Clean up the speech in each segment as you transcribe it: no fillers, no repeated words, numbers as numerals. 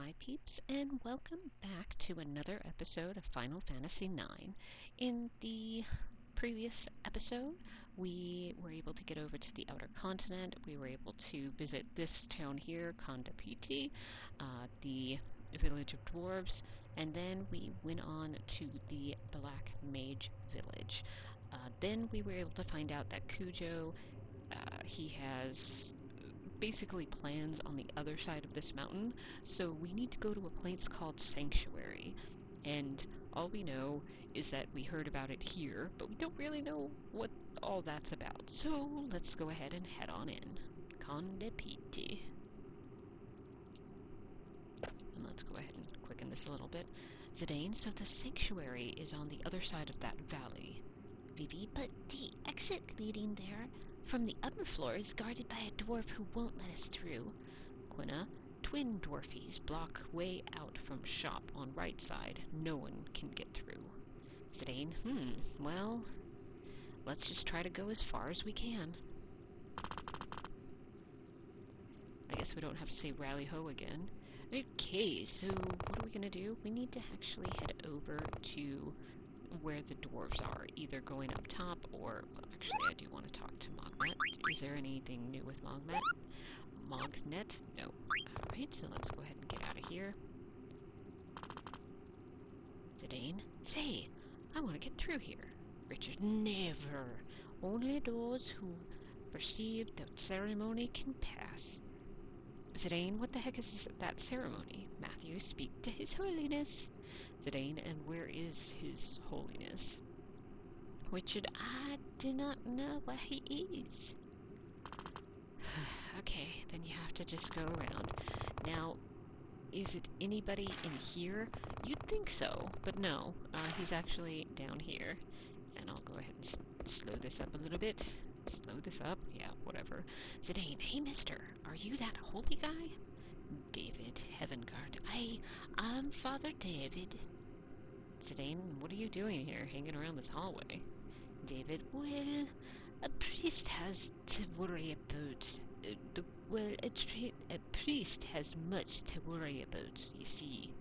Hi peeps, and welcome back to another episode of Final Fantasy IX. In the previous episode, we were able to get over to the outer continent. We were able to visit this town here, Conde Petie, the village of dwarves, and then we went on to the Black Mage village. Then we were able to find out that Kujo, he has basically plans on the other side of this mountain, so we need to go to a place called Sanctuary. And all we know is that we heard about it here, but we don't really know what all that's about. So let's go ahead and head on in. Conde Petie. And let's go ahead and quicken this a little bit. Zidane, so the Sanctuary is on the other side of that valley. Vivi, but the exit leading there from the upper floor is guarded by a dwarf who won't let us through. Quina, twin dwarfies block way out from shop on right side. No one can get through. Zidane, well, let's just try to go as far as we can. I guess we don't have to say rally ho again. Okay, so what are we gonna do? We need to actually head over to where the dwarves are, either going up top or, well, actually I do want to talk to Mognet. Is there anything new with Mognet? Mognet? No. Alright, so let's go ahead and get out of here. Zidane? Say, I want to get through here. Richard, never. Only those who perceive the ceremony can pass. Zidane, what the heck is that ceremony? Matthew, speak to His Holiness. Zidane, and where is His Holiness? Richard, I do not know where he is. Okay, then you have to just go around. Now, is it anybody in here? You'd think so, but no. He's actually down here. And I'll go ahead and slow this up a little bit. Slow this up? Yeah, whatever. Zidane, hey mister, are you that holy guy? David, Heavenguard. I'm Father David. Zidane, what are you doing here, hanging around this hallway? David, well, a priest has to worry about. A priest has much to worry about, you see.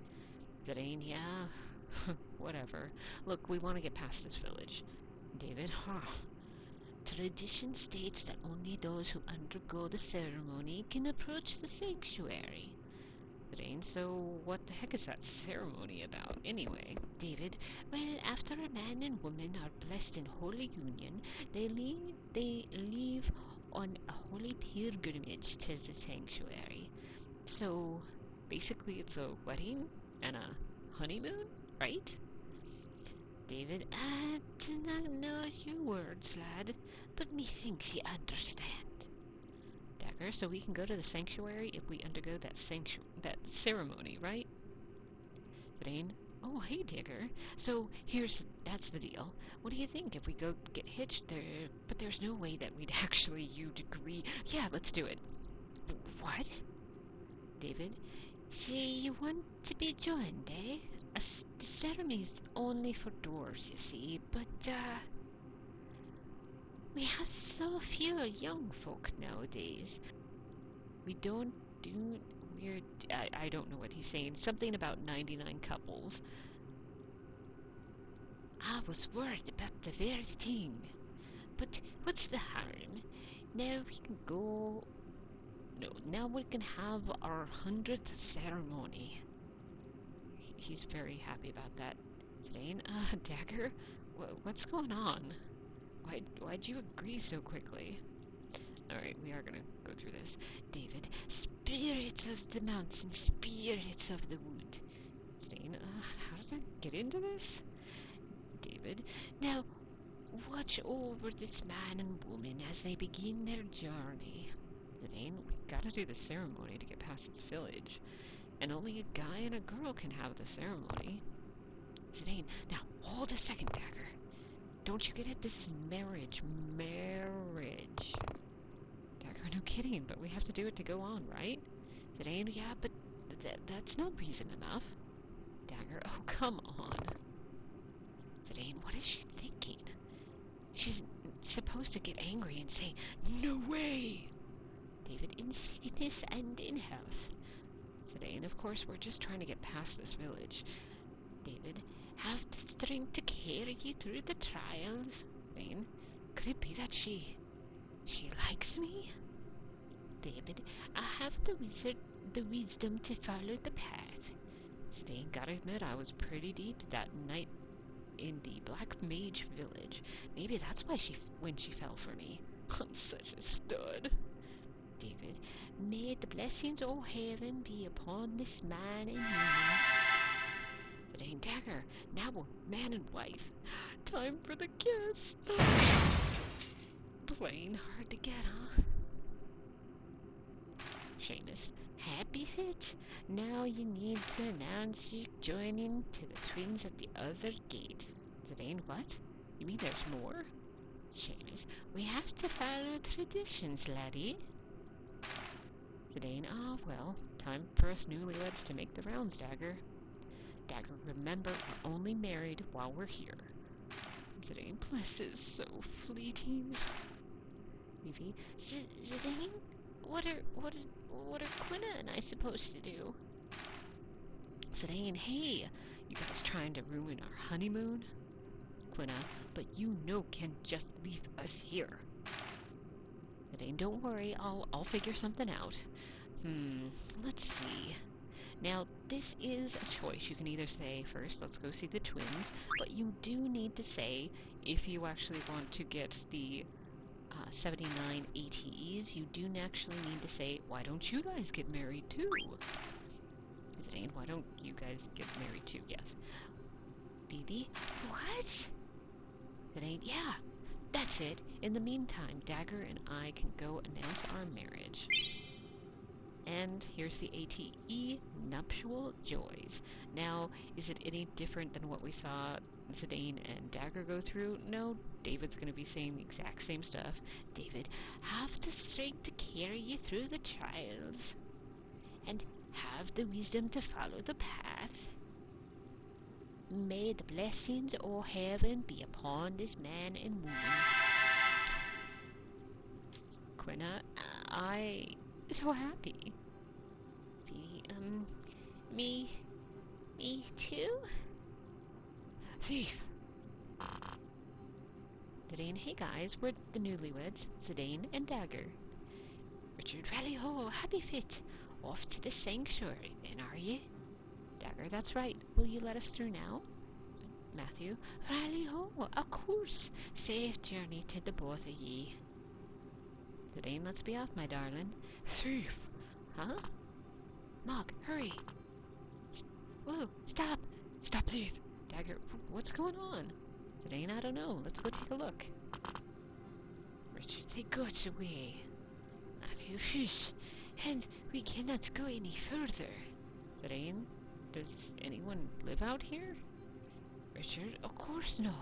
Zidane, yeah, whatever. Look, we want to get past this village. David, Tradition states that only those who undergo the ceremony can approach the sanctuary. Zidane, so what the heck is that ceremony about, anyway? David, well, after a man and woman are blessed in holy union, they leave on a holy pilgrimage to the sanctuary. So, basically it's a wedding and a honeymoon, right? David, I do not know your words, lad, but methinks ye understand. Dagger, so we can go to the sanctuary if we undergo that ceremony, right? Zidane, oh hey Dagger, so that's the deal. What do you think if we go get hitched there, but there's no way that we'd actually, you'd agree. Yeah, let's do it. What? David, say you want to be joined, eh? The ceremony's only for dwarves, you see, but, we have so few young folk nowadays. We don't do weird... I don't know what he's saying. Something about 99 couples. I was worried about the very thing. But what's the harm? Now we can go... No, now we can have our 100th ceremony. He's very happy about that. Zidane, Dagger? What's going on? Why'd you agree so quickly? Alright, we are gonna go through this. David, spirits of the mountain, spirits of the wood. Zidane, how did I get into this? David, now watch over this man and woman as they begin their journey. Zidane, we gotta do the ceremony to get past this village. And only a guy and a girl can have the ceremony. Zidane, now hold a second, Dagger. Don't you get it? This is marriage. Marriage. Dagger, no kidding, but we have to do it to go on, right? Zidane, yeah, but that's no reason enough. Dagger, oh, come on. Zidane, what is she thinking? She's supposed to get angry and say, no way! David, in sickness and in health. Today, and of course, we're just trying to get past this village. David, have the strength to carry you through the trials. Zane, could it be that she likes me? David, I have the wisdom to follow the path. Zane, gotta admit, I was pretty deep that night in the Black Mage village. Maybe that's why when she fell for me. I'm such a stud. David, may the blessings of heaven be upon this man and woman. It ain't dagger. Now we're man and wife. Time for the kiss. Plain hard to get, huh? Seamus, happy fit? Now you need to announce you joining to the twins at the other gate. Zidane, what? You mean there's more? Seamus, we have to follow traditions, laddie. Zidane, well, time for us newlyweds to make the rounds, Dagger. Dagger, remember, we're only married while we're here. Zidane, bliss is so fleeting. Evie, Zidane, what are Quina and I supposed to do? Zidane, hey, you guys trying to ruin our honeymoon? Quina, but you know can't just leave us here. Zidane, don't worry, I'll figure something out. Let's see. Now, this is a choice. You can either say, first, let's go see the twins, but you do need to say, if you actually want to get the 79 ATEs, you do actually need to say, why don't you guys get married too? Zane, why don't you guys get married too? Yes. Phoebe, what? Zane, yeah, that's it. In the meantime, Dagger and I can go announce our marriage. And here's the ATE, Nuptial Joys. Now, is it any different than what we saw Zidane and Dagger go through? No, David's going to be saying the exact same stuff. David, have the strength to carry you through the trials, and have the wisdom to follow the path. May the blessings of heaven be upon this man and woman. Quina, I so happy. Me too? Thief. Zidane, hey guys, we're the newlyweds, Zidane and Dagger. Richard, rally ho, happy fit. Off to the sanctuary, then, are ye? Dagger, that's right. Will you let us through now? Matthew, rally ho, of course. Safe journey to the both of ye. Zidane, let's be off, my darling. Thief. Huh? Mog, hurry. Whoa, stop. Stop, thief. Dagger, what's going on? Zidane, I don't know. Let's go take a look. Richard, they got away. Matthew, shush. And we cannot go any further. Zidane, does anyone live out here? Richard, of course no.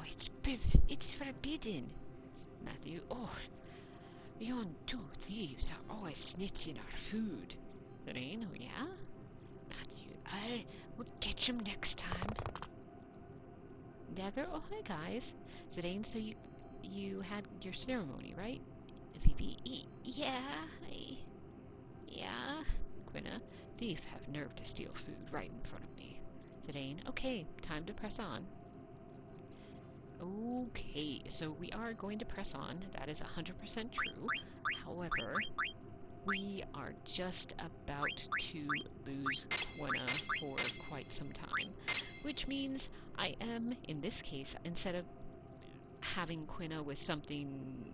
It's forbidden. Matthew, yon two thieves are always snitching our food. Zidane, oh yeah? Matthew, I will catch him next time. Dagger, oh hi guys. Zidane, so you had your ceremony, right? Phoebe, yeah. Quina, thief have nerve to steal food right in front of me. Zidane, okay, time to press on. Okay, so we are going to press on. That is 100% true. However, we are just about to lose Quina for quite some time, which means I am, in this case, instead of having Quina with something,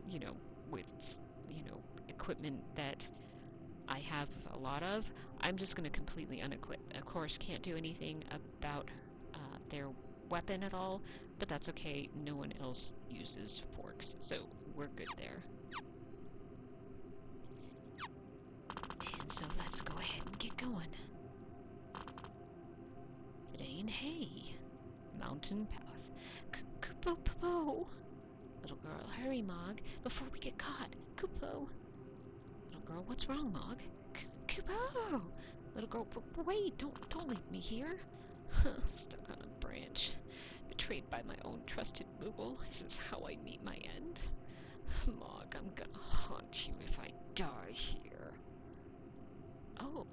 with, equipment that I have a lot of, I'm just going to completely unequip. Of course, can't do anything about their weapon at all, but that's okay. No one else uses forks, so we're good there. And so let's go ahead and get going. Zidane, hey. Mountain path. Kupo. Little girl, hurry, Mog, before we get caught. Kupo. Little girl, what's wrong, Mog? Kupo. Little girl, wait, don't leave me here. Stuck on a branch. Betrayed by my own trusted Moogle. This is how I meet my end. Mog, I'm gonna haunt you if I die here. Oh,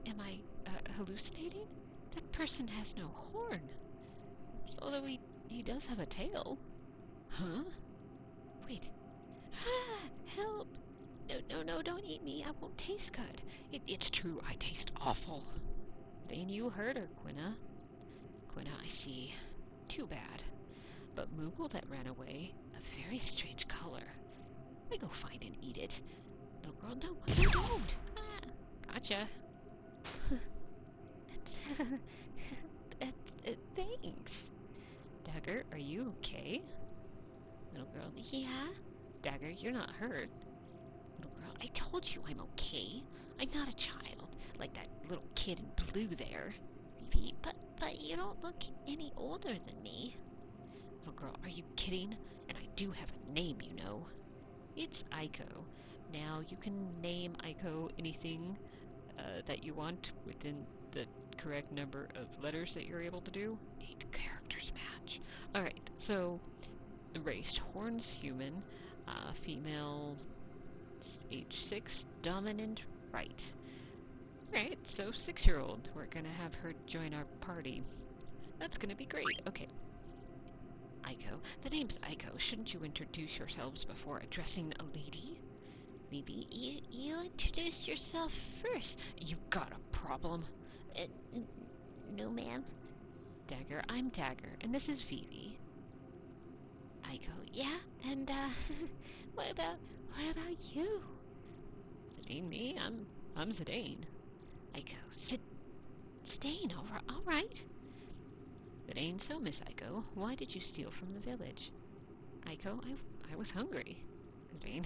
am I hallucinating? That person has no horn. Although he does have a tail. Huh? Wait. Ah! Help! No, don't eat me. I won't taste good. It's true, I taste awful. Then you heard her, Quina. Quina, I see. Too bad. But Moogle that ran away, a very strange color. I go find and eat it. Little girl, no, don't! Ah, gotcha. Thanks. Dagger, are you okay? Little girl, yeah? Dagger, you're not hurt. Little girl, I told you I'm okay. I'm not a child, like that little kid in blue there. Vivi, but you don't look any older than me. Little girl, are you kidding? And I do have a name, you know. It's Eiko. Now, you can name Eiko anything that you want within the correct number of letters that you're able to do. 8 characters match. Alright, so the race, horns human, female, age 6, dominant, right. Alright, so 6-year-old. We're gonna have her join our party. That's gonna be great. Okay. Eiko. The name's Eiko. Shouldn't you introduce yourselves before addressing a lady? Maybe you introduce yourself first. You got a problem? No, ma'am. Dagger, I'm Dagger, and this is Vivi. Eiko, yeah, and what about you? Zidane, me? I'm Zidane. Eiko, Zidane, all right. Zidane, so Miss Eiko, why did you steal from the village? Eiko, I was hungry. Zidane,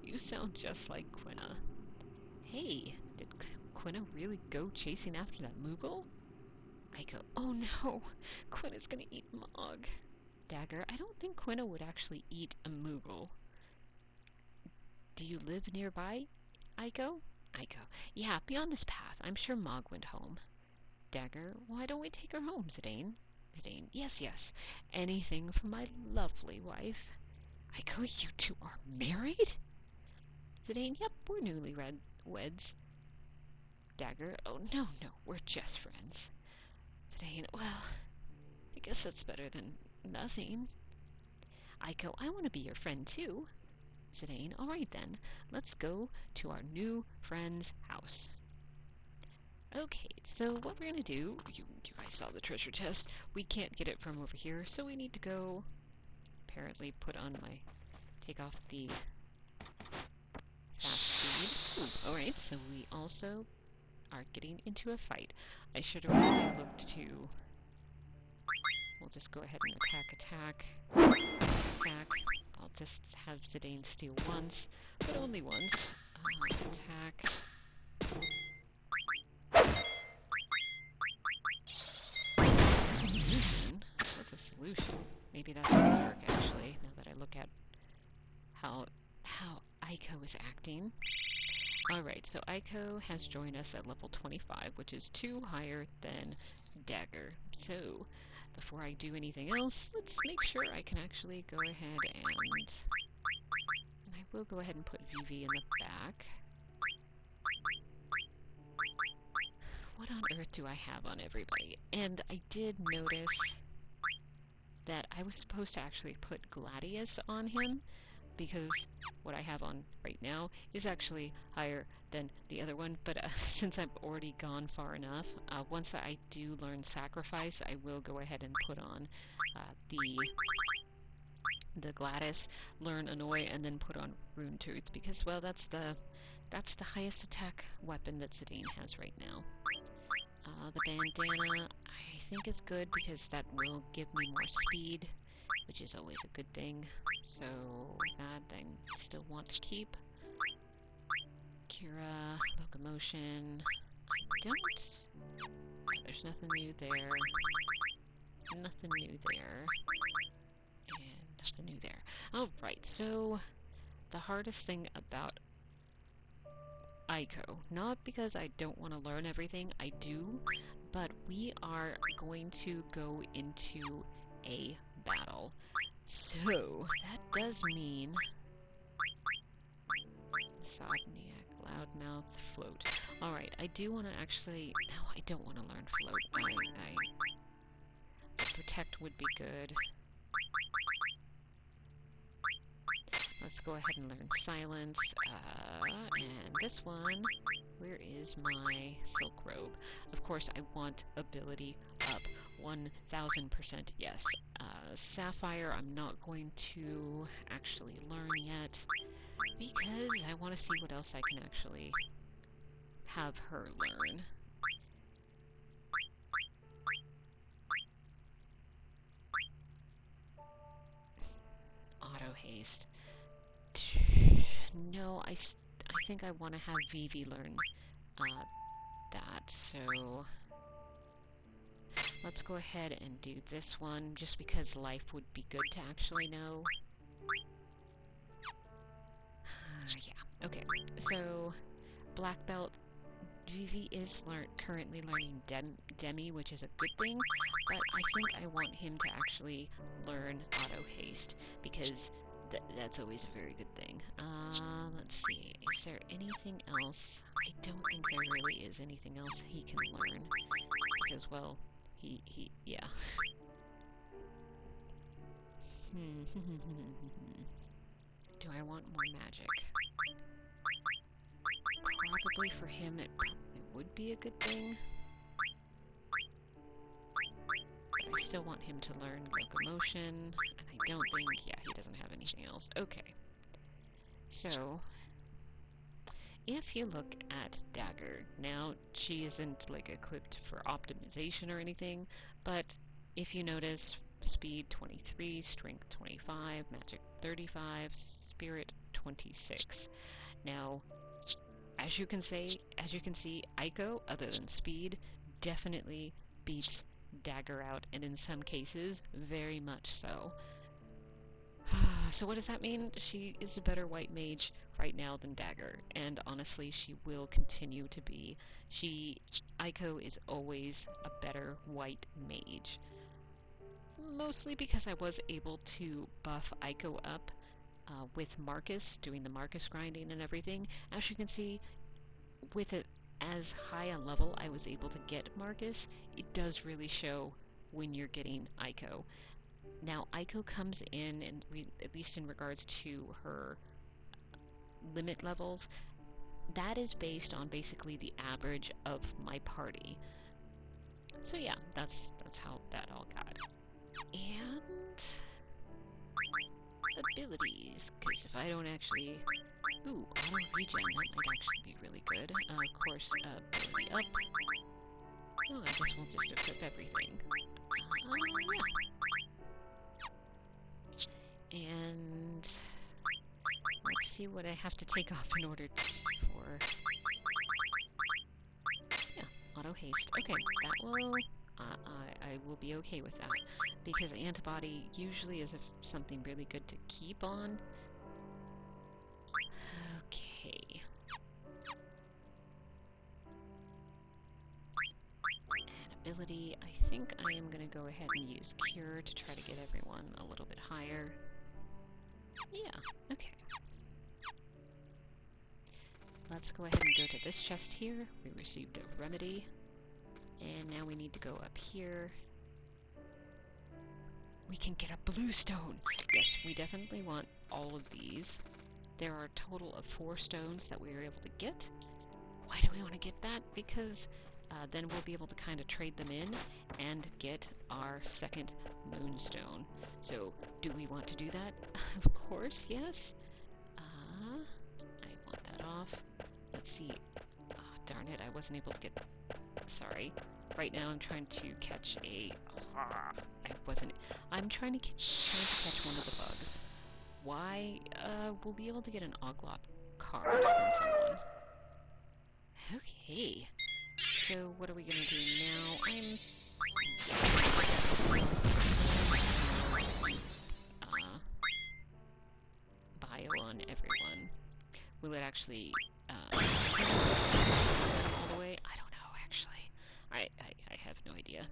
you sound just like Quina. Hey, did Quina really go chasing after that Moogle? Eiko, oh no, Quina's gonna eat Mog. Dagger, I don't think Quina would actually eat a Moogle. Do you live nearby, Eiko? Eiko, yeah, beyond this path. I'm sure Mog went home. Dagger, why don't we take her home, Zidane? Zidane, yes. Anything for my lovely wife. Eiko, you two are married? Zidane, yep, we're newlyweds. Dagger, oh no, we're just friends. Zidane, well, I guess that's better than nothing. Eiko, I want to be your friend too. Zidane, alright then, let's go to our new friend's house. Okay, so what we're gonna do, you guys saw the treasure chest, we can't get it from over here, so we need to go, apparently take off the fast speed. Alright, so we also are getting into a fight. I should have really looked to, we'll just go ahead and attack. I'll just have Zidane steal once, but only once. Attack. What's a solution? Maybe that's berserk, actually, now that I look at how Eiko is acting. Alright, so Eiko has joined us at level 25, which is 2 higher than Dagger. So, before I do anything else, let's make sure I can actually go ahead and I will go ahead and put Vivi in the back. What on earth do I have on everybody? And I did notice that I was supposed to actually put Gladius on him, because what I have on right now is actually higher than the other one, but since I've already gone far enough, once I do learn Sacrifice, I will go ahead and put on the Gladys, learn Annoy, and then put on Rune Tooth, because, well, that's the highest attack weapon that Zidane has right now. The bandana, I think is good, because that will give me more speed, which is always a good thing. So that I still want to keep. Kira, locomotion. I don't. There's nothing new there. Nothing new there. And nothing new there. Alright, so the hardest thing about Eiko, not because I don't want to learn everything, I do, but we are going to go into a battle. So, that does mean Insomniac Loudmouth, Float. Alright, I do want to actually... No, I don't want to learn Float. Protect would be good. Let's go ahead and learn Silence. And this one, where is my Silk Robe? Of course, I want ability up. 1000% yes. Sapphire, I'm not going to actually learn yet, because I want to see what else I can actually have her learn. Auto haste. No, I think I want to have Vivi learn that, so let's go ahead and do this one, just because life would be good to actually know. Yeah, okay, so Black Belt, Vivi is currently learning Demi, which is a good thing, but I think I want him to actually learn Auto Haste, because that's always a very good thing. Let's see, is there anything else? I don't think there really is anything else he can learn, because, well, yeah. Do I want more magic? Probably for him it would be a good thing. But I still want him to learn locomotion, and I don't think, yeah, he doesn't have anything else. Okay. So, if you look at Dagger, now she isn't like equipped for optimization or anything, but if you notice, speed 23, strength 25, magic 35, spirit 26. Now, as you can see, Eiko, other than speed, definitely beats Dagger out, and in some cases, very much so. So what does that mean? She is a better white mage right now than Dagger, and honestly, she will continue to be. Eiko is always a better white mage. Mostly because I was able to buff Eiko up with Marcus, doing the Marcus grinding and everything. As you can see, with it as high a level I was able to get Marcus, it does really show when you're getting Eiko. Now, Eiko comes in, and at least in regards to her limit levels, that is based on basically the average of my party. So yeah, that's how that all got. And abilities, because if I don't actually... Ooh, auto regen, that might actually be really good. Of course, ability up. Oh, I guess we'll just equip everything. Yeah. And let's see what I have to take off in order for... Yeah, auto haste. Okay, that will... I will be okay with that, because antibody usually is something really good to keep on. Okay. And ability, I think I am going to go ahead and use Cure to try to get everyone a little bit higher. Yeah, okay. Let's go ahead and go to this chest here. We received a remedy. And now we need to go up here. We can get a blue stone! Yes, we definitely want all of these. There are a total of 4 stones that we were able to get. Why do we want to get that? Because then we'll be able to kind of trade them in and get our second moonstone. So, do we want to do that? Of course, yes. I want that off. Let's see. Oh, darn it, I wasn't able to get... Sorry. Right now I'm trying to catch a... I'm trying to catch one of the bugs. Why? We'll be able to get an Oglop card from someone. Okay. So what are we gonna do now? Bio on everyone. Will it actually, all the way? I don't know, actually. I have no idea.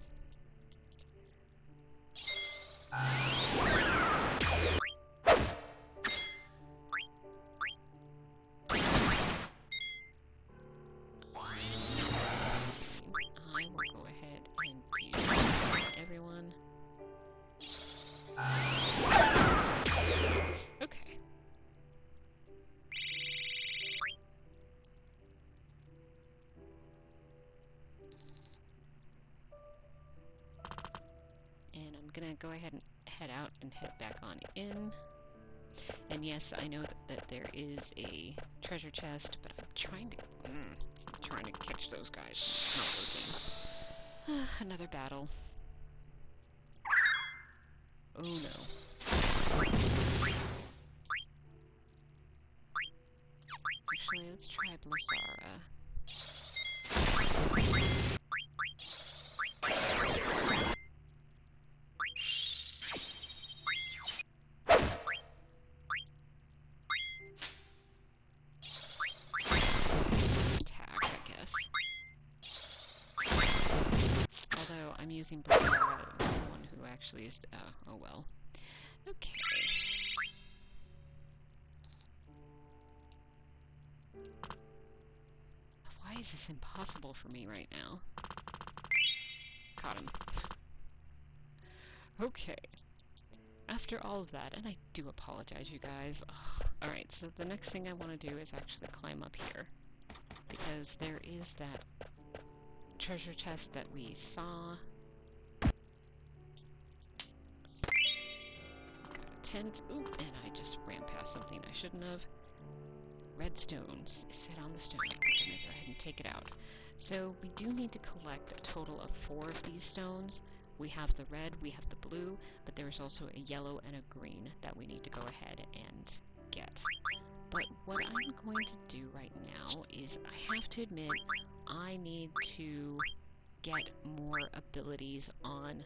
ahead and head out and head back on in. And yes, I know that there is a treasure chest, but I'm trying to catch those guys. It's not working. Another battle. Oh no. Actually, let's try Blissara. Attack, I guess. Although I'm using Blissara, the one who actually is. Oh well. Okay. Why is this impossible for me right now? Caught him. Okay. After all of that, and I do apologize, you guys. Alright, so the next thing I want to do is actually climb up here. Because there is that treasure chest that we saw. Got a tent. Ooh, and I just ran past something I shouldn't have. Red stones. Sit on the stone. We're gonna go ahead and take it out. So we do need to collect a total of 4 of these stones. We have the red, we have the blue, but there's also a yellow and a green that we need to go ahead and get. But what I'm going to do right now is I have to admit I need to get more abilities on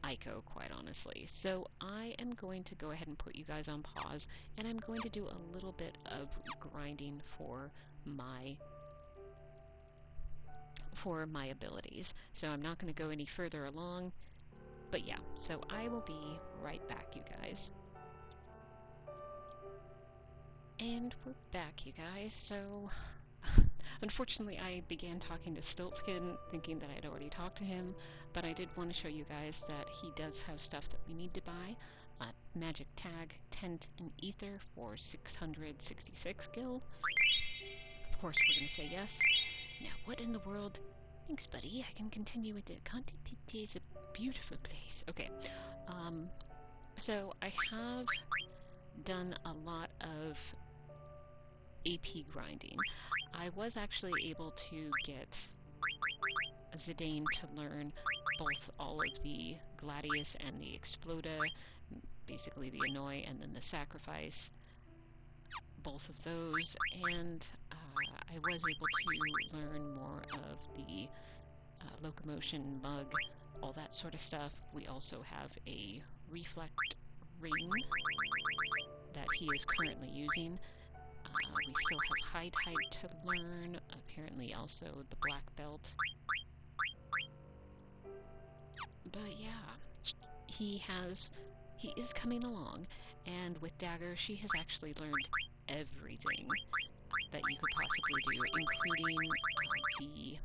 Eiko, quite honestly. So I am going to go ahead and put you guys on pause, and I'm going to do a little bit of grinding for my abilities. So I'm not going to go any further along, but yeah, so I will be right back, you guys. And we're back, you guys. So unfortunately I began talking to Stiltskin thinking that I'd already talked to him, but I did want to show you guys that he does have stuff that we need to buy. Magic tag, tent, and ether for 666 gil. Of course we're going to say yes. Now, what in the world? Thanks, buddy. I can continue with it. Conde Petie is a beautiful place. Okay. So I have done a lot of AP grinding. I was actually able to get Zidane to learn both all of the Gladius and the Exploda, basically the Annoy and then the Sacrifice, both of those, and I was able to learn more of the locomotion, mug, all that sort of stuff. We also have a reflect ring that he is currently using. We still have high tide to learn, apparently also the black belt. But yeah, he is coming along, and with Dagger she has actually learned everything that you could possibly do, including the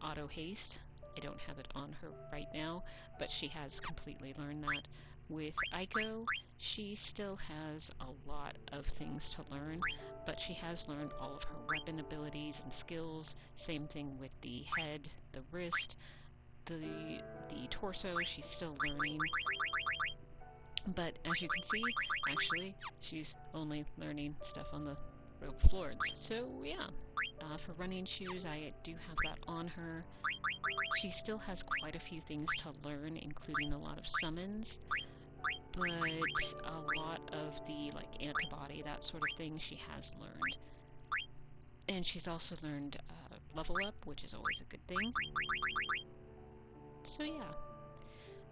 auto haste. I don't have it on her right now, but she has completely learned that. With Eiko, she still has a lot of things to learn, but she has learned all of her weapon abilities and skills. Same thing with the head, the wrist, the torso, she's still learning. But as you can see, actually, she's only learning stuff on the rope floors. So yeah, for running shoes, I do have that on her. She still has quite a few things to learn, including a lot of summons, but a lot of the, like, antibody, that sort of thing, she has learned. And she's also learned level up, which is always a good thing. So yeah.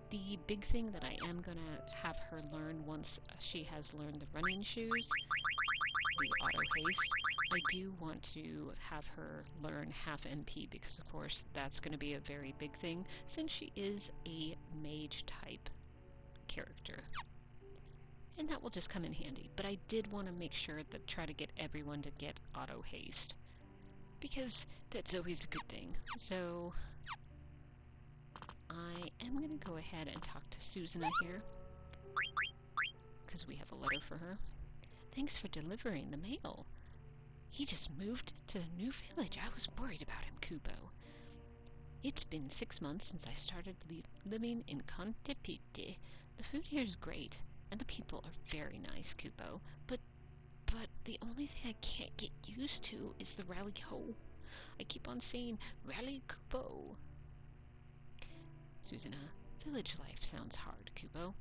The big thing that I am going to have her learn once she has learned the running shoes, the auto haste, I do want to have her learn half MP because of course that's going to be a very big thing since she is a mage type character. And that will just come in handy, but I did want to make sure that try to get everyone to get auto haste because that's always a good thing. So I am going to go ahead and talk to Susanna here, because we have a letter for her. Thanks for delivering the mail. He just moved to the new village. I was worried about him, Kubo. It's been 6 months since I started living in Conde Petie. The food here is great, and the people are very nice, Kupo. But the only thing I can't get used to is the rally ho. I keep on saying rally Kupo. Susanna, village life sounds hard, Kupo.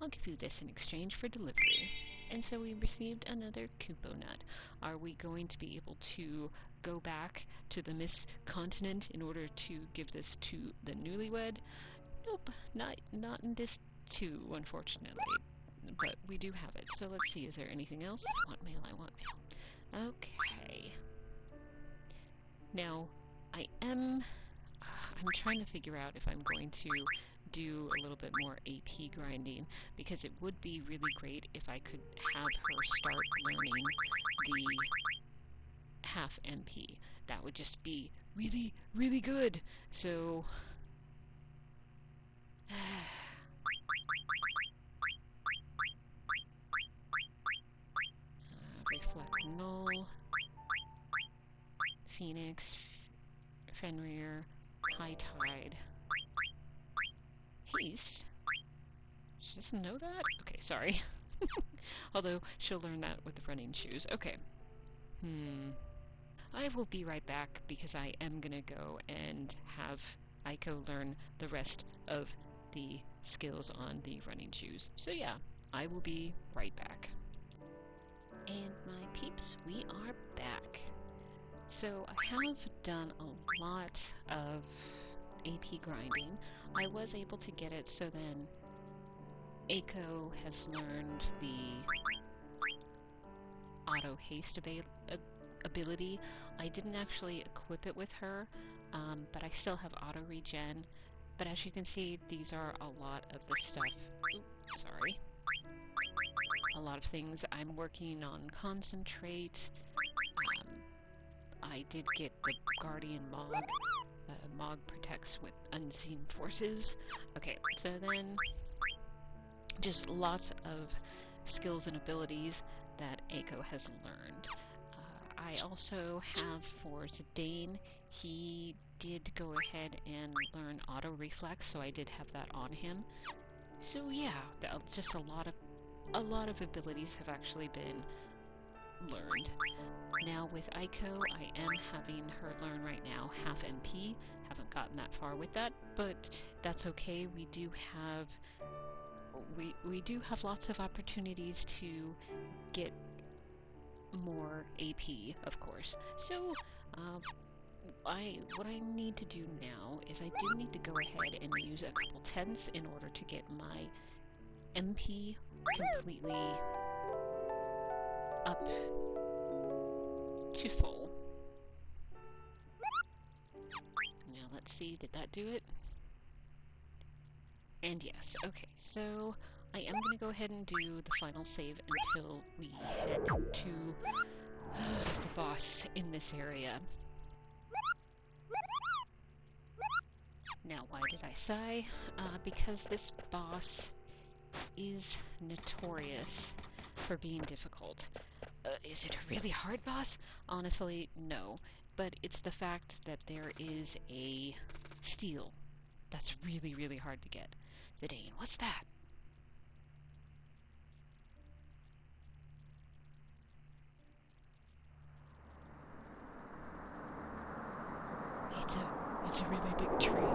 I'll give you this in exchange for delivery. And so we received another Kupo nut. Are we going to be able to go back to the Miss Continent in order to give this to the newlywed? Nope, not in this too, unfortunately. But we do have it. So let's see, is there anything else? I want mail, I want mail. Okay. Now, I'm trying to figure out if I'm going to do a little bit more AP grinding, because it would be really great if I could have her start learning the half MP. That would just be really, really good. So, reflect null, Phoenix, Fenrir, High Tide, Haste. She doesn't know that? Okay, sorry. Although she'll learn that with the running shoes. Okay. I will be right back because I am gonna go and have Eiko learn the rest of the skills on the running shoes. So yeah, I will be right back. And my peeps, we are back. So I have done a lot of AP grinding. I was able to get it so then Eiko has learned the auto haste ability. I didn't actually equip it with her, but I still have auto regen. But as you can see, these are a lot of the stuff. Oops, sorry. A lot of things I'm working on. Concentrate. I did get the Guardian Mog. Mog protects with unseen forces. Okay, so then just lots of skills and abilities that Eiko has learned. I also have for Zidane, he did go ahead and learn auto reflex, so I did have that on him. So yeah, just a lot of abilities have actually been learned. Now with Eiko, I am having her learn right now half MP. Haven't gotten that far with that, but that's okay. We do have lots of opportunities to get more AP, of course. So, what I need to do now is I do need to go ahead and use a couple tents in order to get my MP completely up to full. Now let's see, did that do it? And yes, okay, so I am going to go ahead and do the final save until we head to the boss in this area. Now, why did I sigh? Because this boss is notorious for being difficult. Is it a really hard boss? Honestly, no. But it's the fact that there is a steel that's really, really hard to get. Zidane, what's that? It's a really big tree.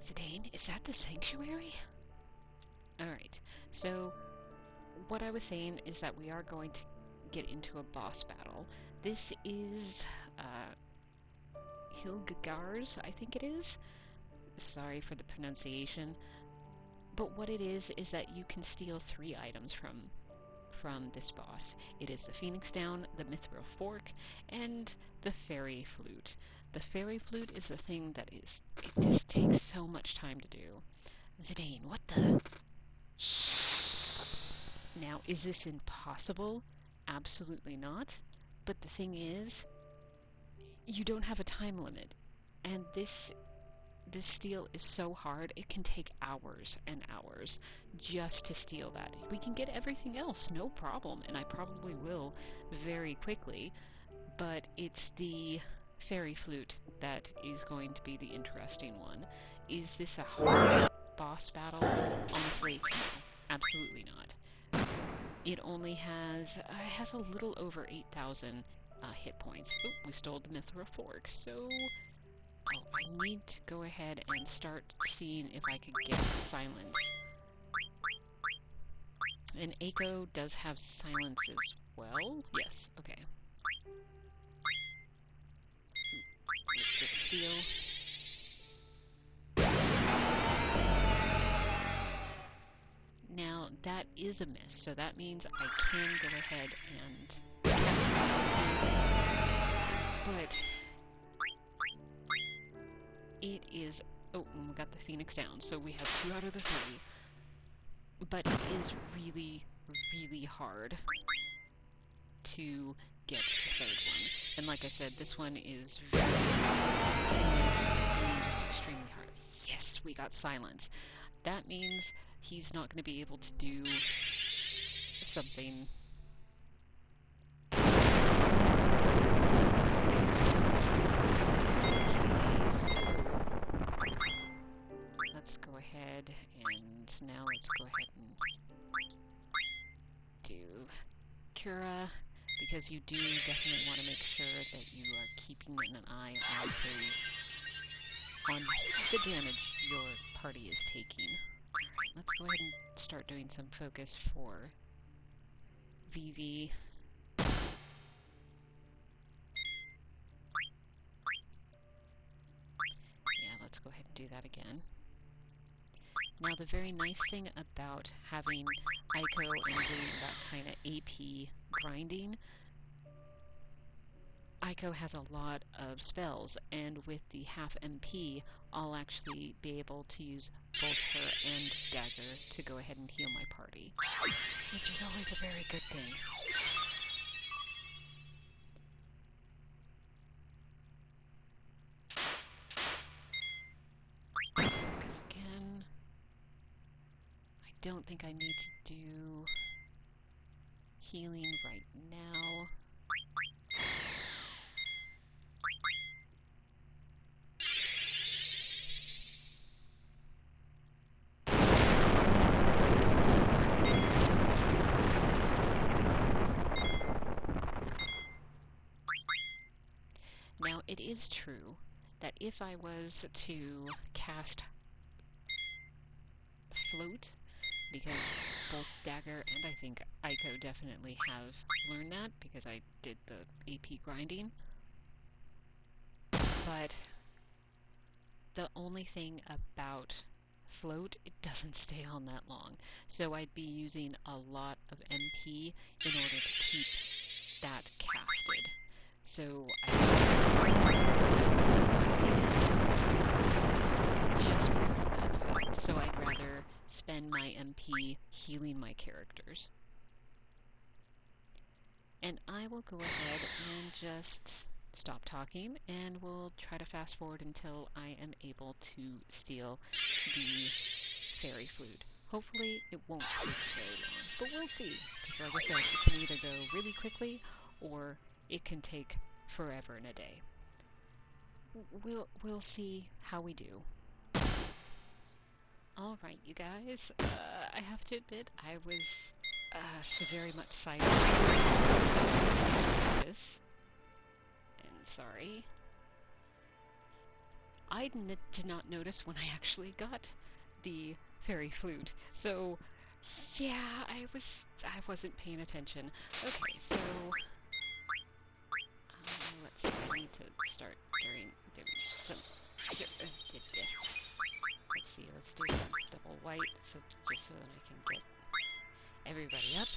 Zidane, is that the sanctuary? Alright, so what I was saying is that we are going to get into a boss battle. This is Hilgigars, I think it is. Sorry for the pronunciation. But what it is that you can steal 3 items from this boss. It is the Phoenix Down, the Mithril Fork, and the Fairy Flute. The Fairy Flute is the thing that it just takes so much time to do. Zidane, what the? Now, is this impossible? Absolutely not. But the thing is, you don't have a time limit. And this steel is so hard, it can take hours and hours just to steal that. We can get everything else, no problem, and I probably will very quickly, but it's the Fairy Flute that is going to be the interesting one. Is this a hard boss battle? Honestly, no, absolutely not. It only has a little over 8,000 hit points. Oh, we stole the Mithril Fork, so I need to go ahead and start seeing if I could get silence. And Eiko does have silence as well? Yes, okay. Let's get steel. Now, that is a miss, so that means I can go ahead and but it is... Oh, we got the Phoenix down, so we have 2 out of the 3. But it is really, really hard to get the 3rd one. And like I said, this one is very just extremely hard. Yes, we got silence. That means he's not going to be able to do something. Let's go ahead and now let's go ahead and do Cura, because you do definitely want to make sure that you are keeping an eye on the damage your party is taking. Alright, let's go ahead and start doing some focus for Vivi. Yeah, let's go ahead and do that again. Now, the very nice thing about having Eiko and doing that kind of AP grinding, Eiko has a lot of spells, and with the half MP, I'll actually be able to use both her and Dagger to go ahead and heal my party, which is always a very good thing. Because again, I don't think I need to do healing right now. Now, it is true that if I was to cast Float, because both Dagger and I think Eiko definitely have learned that, because I did the AP grinding, but the only thing about Float, it doesn't stay on that long, so I'd be using a lot of MP in order to keep that casted. So so I'd rather spend my MP healing my characters. And I will go ahead and just stop talking, and we'll try to fast forward until I am able to steal the Fairy Flute. Hopefully it won't take very long, but we'll see. Because like I said, it can either go really quickly, or it can take forever and a day. We'll see how we do. Alright, you guys, I have to admit, I was very much silent about this, and sorry. I did not notice when I actually got the Fairy Flute, so yeah, I wasn't paying attention. Okay, so let's see, I need to start doing some, let's see, let's do some double white, just so that I can get everybody up.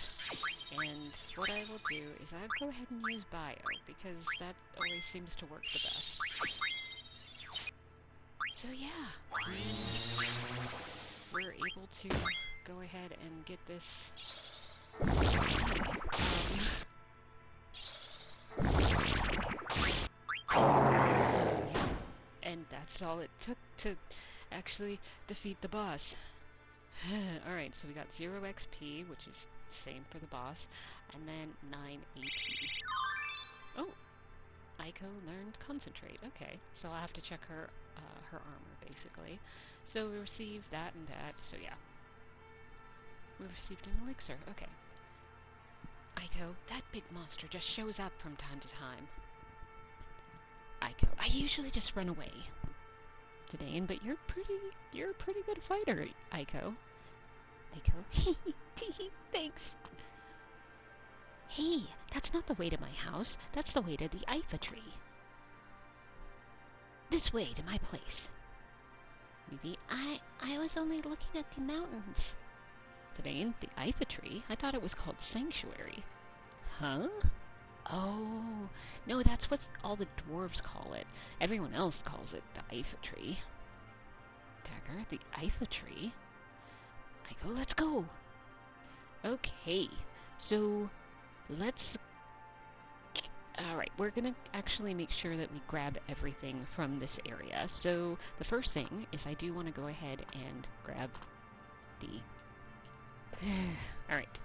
And what I will do is I'll go ahead and use Bio, because that always seems to work the best. So yeah, we're able to go ahead and get this. And that's That's all it took to actually defeat the boss. Alright, so we got 0 XP, which is same for the boss, and then 9 AP. Oh! Eiko learned Concentrate. Okay, so I'll have to check her armor, basically. So we received that and that, so yeah. We received an elixir, okay. Eiko, that big monster just shows up from time to time. Eiko, I usually just run away. Zidane, but you're a pretty good fighter, Eiko. Eiko, thanks. Hey, that's not the way to my house. That's the way to the Ifa tree. This way to my place. Maybe I was only looking at the mountains. Zidane, the Ifa tree? I thought it was called Sanctuary. Huh? Oh, no, that's what all the dwarves call it. Everyone else calls it the Ifa tree. Dagger, the Ifa tree? Eiko, let's go. Okay, so let's... Alright, we're gonna actually make sure that we grab everything from this area. So the first thing is I do want to go ahead and grab the... Alright,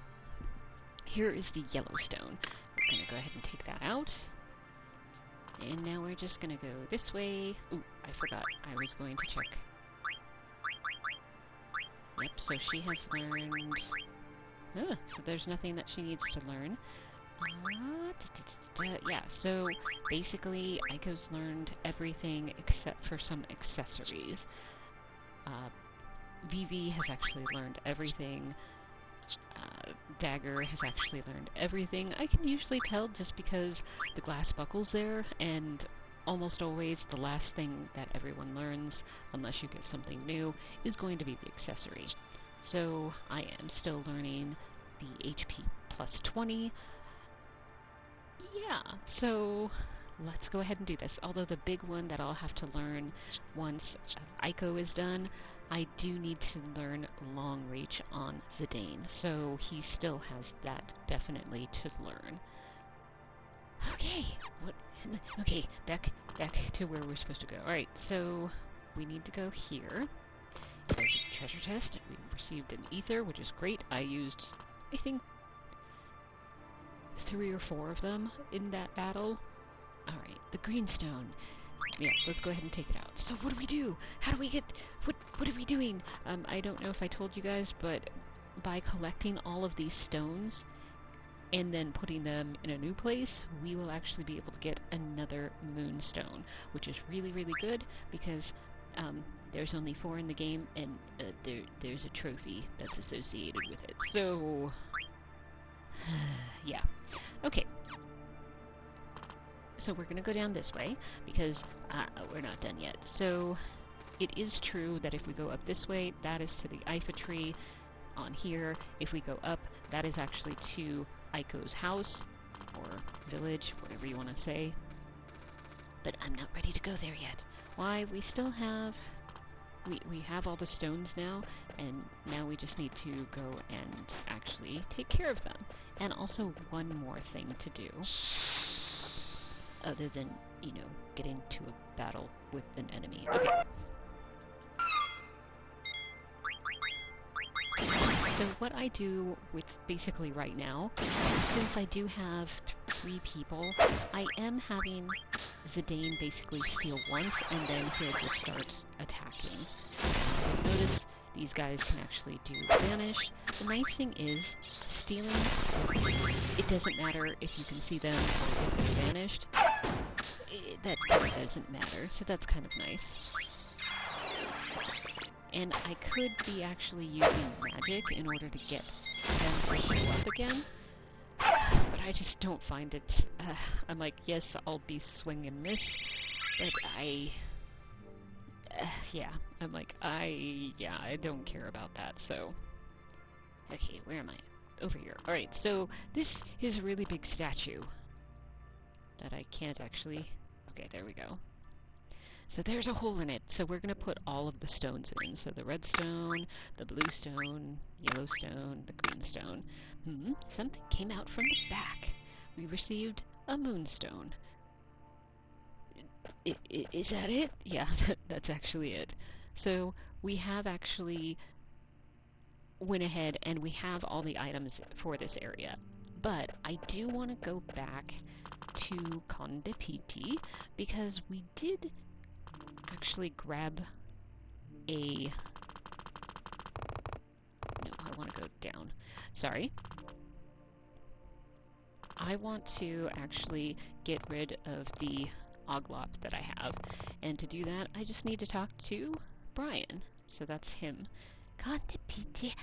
here is the Yellowstone. We're gonna go ahead and take that out. And now we're just gonna go this way. Ooh, I forgot. I was going to check. Yep, so she has learned... so there's nothing that she needs to learn. Yeah, so basically Eiko's learned everything except for some accessories. Vivi has actually learned everything. Dagger has actually learned everything. I can usually tell just because the glass buckle's there, and almost always the last thing that everyone learns, unless you get something new, is going to be the accessory. So I am still learning the HP plus 20. Yeah, so let's go ahead and do this. Although the big one that I'll have to learn once Eiko is done, I do need to learn Long Reach on Zidane, so he still has that definitely to learn. Okay, okay, back to where we're supposed to go. Alright, so we need to go here. There's a treasure chest. We received an ether, which is great. I used, I think, 3 or 4 of them in that battle. Alright, the greenstone. Yeah, let's go ahead and take it out. So what do we do? How do we get... What are we doing? I don't know if I told you guys, but by collecting all of these stones and then putting them in a new place, we will actually be able to get another moonstone, which is really, really good because there's only 4 in the game, and there's a trophy that's associated with it. So, yeah. Okay. So we're going to go down this way, because we're not done yet. So, it is true that if we go up this way, that is to the Ifa tree. On here, if we go up, that is actually to Eiko's house, or village, whatever you want to say. But I'm not ready to go there yet. Why? We still have... We have all the stones now, and now we just need to go and actually take care of them. And also one more thing to do, other than, you know, get into a battle with an enemy. Okay. So what I do with basically right now, since I do have 3 people, I am having Zidane basically steal once, and then he'll just start attacking. Notice these guys can actually do vanish. The nice thing is, stealing, it doesn't matter if you can see them or if they're vanished. That doesn't matter, so that's kind of nice. And I could be actually using magic in order to get them to show up again, but I just don't find it. I'm like, yes, I'll be swinging this, but yeah, I'm like, I don't care about that, so. Okay, where am I? Over here. Alright, so this is a really big statue that I can't actually... Okay, there we go. So there's a hole in it, so we're going to put all of the stones in. So the red stone, the blue stone, yellow stone, the green stone. Something came out from the back. We received a moonstone. Is that it? Yeah, that's actually it. So we have actually went ahead and we have all the items for this area. But I do want to go back to Conde Petie because we did actually grab a... No, I want to go down. Sorry. I want to actually get rid of the oglop that I have. And to do that, I just need to talk to Brian. So that's him. Conde Petie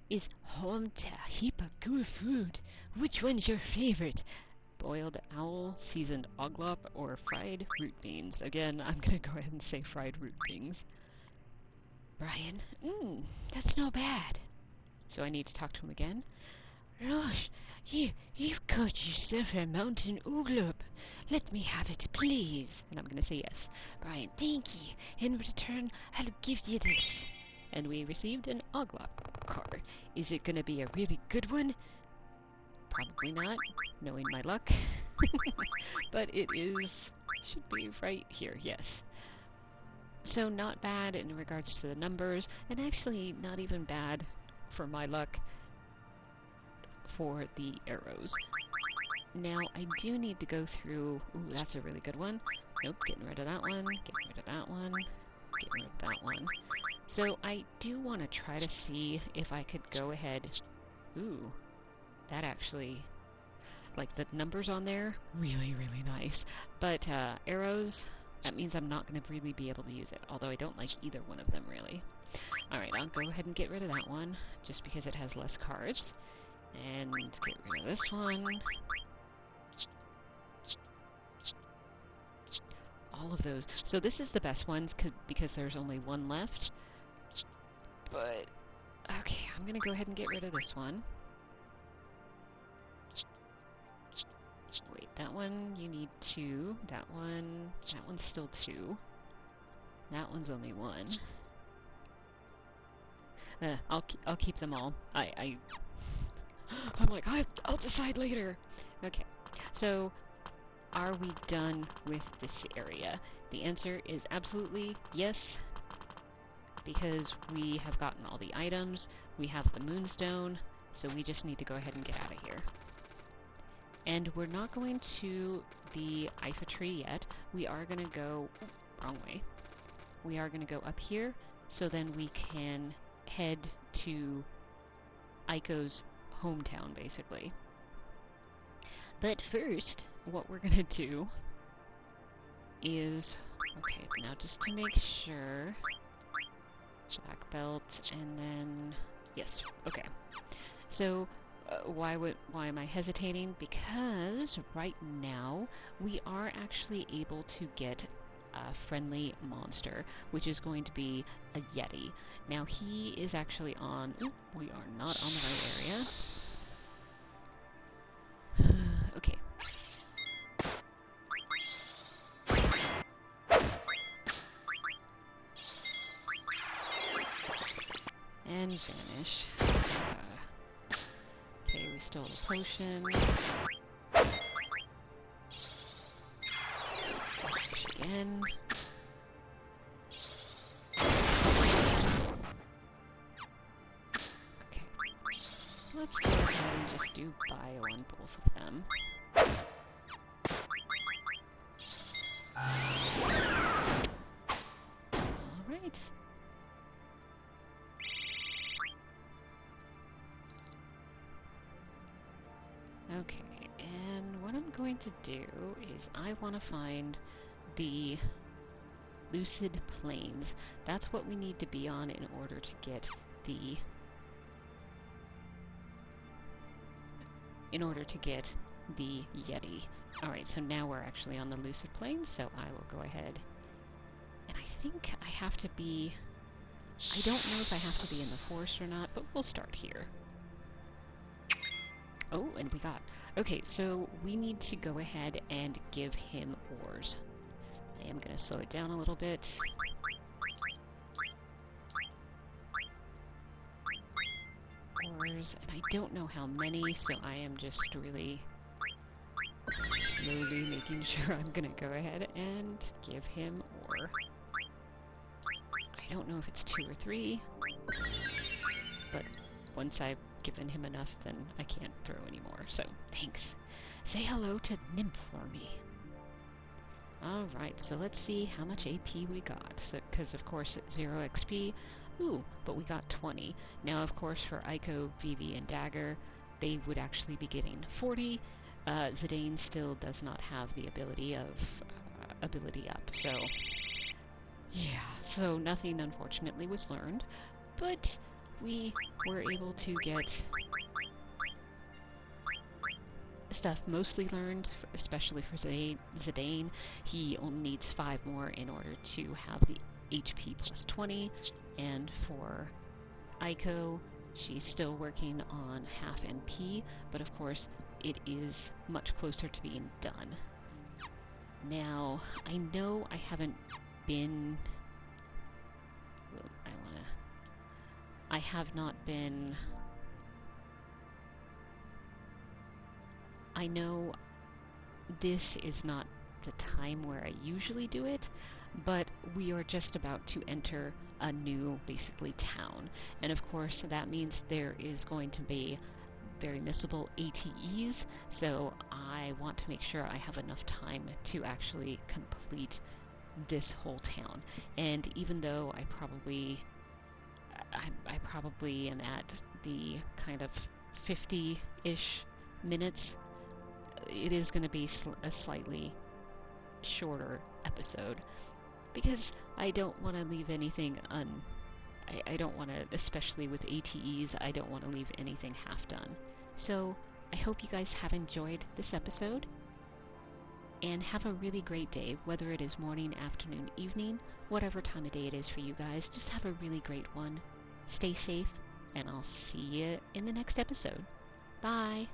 is home to a heap of good food. Which one's your favorite? Boiled owl, seasoned oglop, or fried root beans? Again, I'm going to go ahead and say fried root beans. Brian, that's no bad. So I need to talk to him again. Gosh, you've caught yourself a mountain oglop. Let me have it, please. And I'm going to say yes. Brian, thank you. In return, I'll give you this. And we received an oglop car. Is it going to be a really good one? Probably not, knowing my luck. But it should be right here, yes. So not bad in regards to the numbers, and actually not even bad for my luck for the arrows. Now, I do need to go through... Ooh, that's a really good one. Nope, getting rid of that one, getting rid of that one, getting rid of that one. So I do want to try to see if I could go ahead... Ooh, that actually... Like, the numbers on there, really, really nice. But arrows, that means I'm not going to really be able to use it, although I don't like either one of them, really. Alright, I'll go ahead and get rid of that one, just because it has less cards. And get rid of this one. All of those. So this is the best one, because there's only one left. But, okay, I'm going to go ahead and get rid of this one. Wait, that one you need 2. That one's still 2. That one's only 1. I'll keep them all. I'm like, I'll decide later. Okay, so are we done with this area? The answer is absolutely yes, because we have gotten all the items, we have the moonstone, so we just need to go ahead and get out of here. And we're not going to the Ifa tree yet. We are going to go... wrong way. We are going to go up here, so then we can head to Eiko's hometown, basically. But first, what we're going to do is... Okay, now just to make sure... Black belt, and then... Yes, okay. So... why am I hesitating? Because right now we are actually able to get a friendly monster, which is going to be a Yeti. Now he is actually on... Ooh, we are not on the right area. Okay. And vanish. Okay, we stole a potion. Again. Okay. Let's go ahead and just do bio on both of them. Alright. Okay, and what I'm going to do is I want to find the lucid plains. That's what we need to be on in order to get the... Yeti. Alright, so now we're actually on the lucid plains, so I will go ahead. And I think I have to be... I don't know if I have to be in the forest or not, but we'll start here. Oh, and we got... Okay, so we need to go ahead and give him ores. I am going to slow it down a little bit. Ores, and I don't know how many, so I am just really slowly making sure I'm gonna go ahead and give him ore. I don't know if it's 2 or 3, but once I've given him enough, then I can't throw anymore, so thanks. Say hello to Nymph for me. Alright, so let's see how much AP we got. So, because of course it's 0 XP. Ooh, but we got 20. Now of course for Eiko, Vivi, and Dagger, they would actually be getting 40. Zidane still does not have the ability of ability up, so yeah, so nothing unfortunately was learned, but we were able to get stuff mostly learned, especially for Zidane. He only needs 5 more in order to have the HP plus 20, and for Eiko, she's still working on half MP, but of course it is much closer to being done. Now, I know I haven't been... I have not been... I know this is not the time where I usually do it, but we are just about to enter a new, basically, town. And of course, that means there is going to be very missable ATEs, so I want to make sure I have enough time to actually complete this whole town. And even though I probably am at the kind of 50-ish minutes, it is going to be a slightly shorter episode, because I don't want to leave anything I don't want to, especially with ATEs, I don't want to leave anything half done. So, I hope you guys have enjoyed this episode, and have a really great day, whether it is morning, afternoon, evening, whatever time of day it is for you guys. Just have a really great one. Stay safe, and I'll see you in the next episode. Bye!